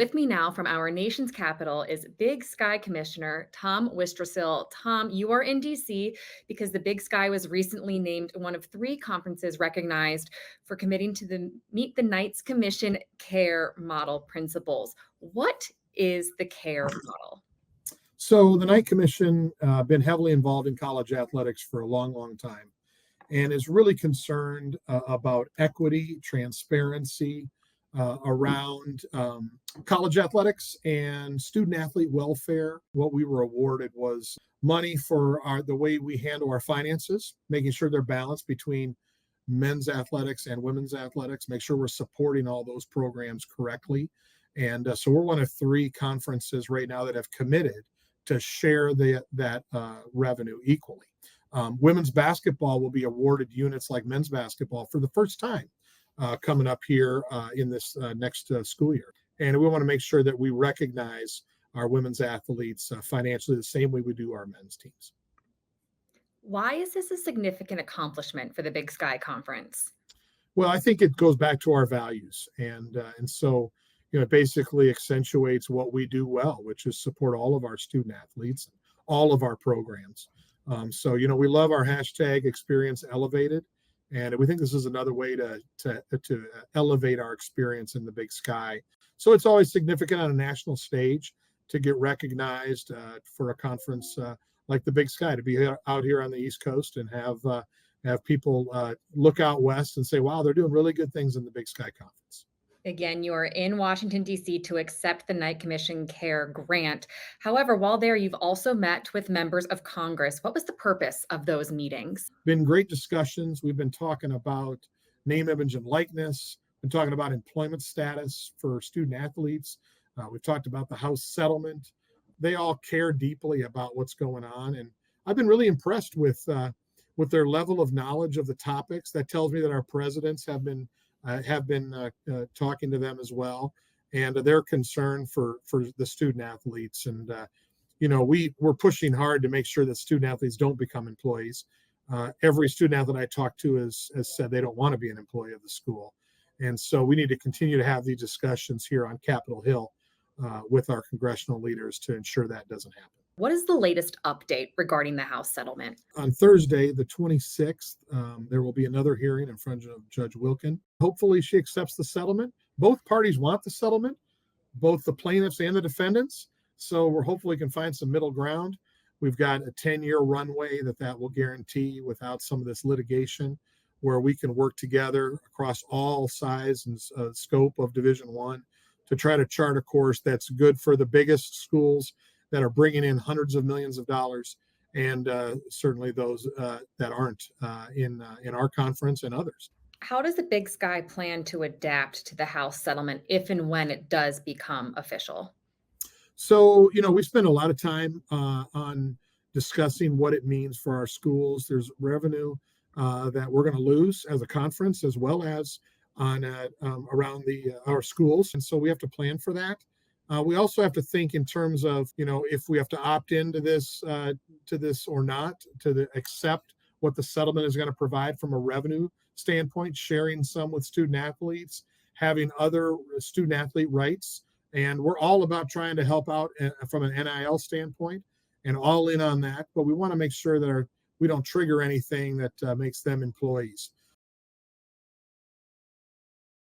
with me now from our nation's capital is Big Sky Commissioner Tom Wistrcill. Tom, you are in DC because the Big Sky was recently named one of three conferences recognized for committing to the Meet the Knights Commission CARE model principles. What is the CARE model? So the Knight Commission been heavily involved in college athletics for a long, long time, and is really concerned about equity, transparency around college athletics and student athlete welfare. What we were awarded was money for the way we handle our finances, making sure they're balanced between men's athletics and women's athletics, make sure we're supporting all those programs correctly. And so we're one of three conferences right now that have committed to share that revenue equally. Women's basketball will be awarded units like men's basketball for the first time coming up here in this next school year. And we want to make sure that we recognize our women's athletes financially the same way we do our men's teams. Why is this a significant accomplishment for the Big Sky Conference? Well, I think it goes back to our values, and so it basically accentuates what we do well, which is support all of our student athletes, all of our programs. So we love our hashtag Experience Elevated, and we think this is another way to elevate our experience in the Big Sky. So it's always significant on a national stage to get recognized for a conference like the Big Sky, to be out here on the East Coast and have people look out west and say, wow, they're doing really good things in the Big Sky Conference. Again, you are in Washington, D.C. to accept the Knight Commission CARE grant. However, while there, you've also met with members of Congress. What was the purpose of those meetings? Been great discussions. We've been talking about name, image, and likeness. Been talking about employment status for student athletes. We've talked about the House settlement. They all care deeply about what's going on, and I've been really impressed with their level of knowledge of the topics. That tells me that our presidents have been talking to them as well, and their concern for the student athletes. And we're pushing hard to make sure that student athletes don't become employees. Every student athlete I talk to has said they don't want to be an employee of the school, and so we need to continue to have these discussions here on Capitol Hill with our congressional leaders to ensure that doesn't happen. What is the latest update regarding the House settlement? On Thursday, the 26th, there will be another hearing in front of Judge Wilkin. Hopefully she accepts the settlement. Both parties want the settlement, both the plaintiffs and the defendants. So we're hopefully can find some middle ground. We've got a 10-year runway that will guarantee without some of this litigation, where we can work together across all size and scope of Division I to try to chart a course that's good for the biggest schools that are bringing in hundreds of millions of dollars, and certainly those that aren't in our conference and others. How does the Big Sky plan to adapt to the House settlement if and when it does become official? So, we spend a lot of time on discussing what it means for our schools. There's revenue that we're going to lose as a conference, as well as on around our schools, and so we have to plan for that. We also have to think in terms of, if we have to opt into this or not, to accept what the settlement is going to provide from a revenue standpoint, sharing some with student athletes, having other student athlete rights. And we're all about trying to help out from an NIL standpoint and all in on that. But we want to make sure that we don't trigger anything that makes them employees.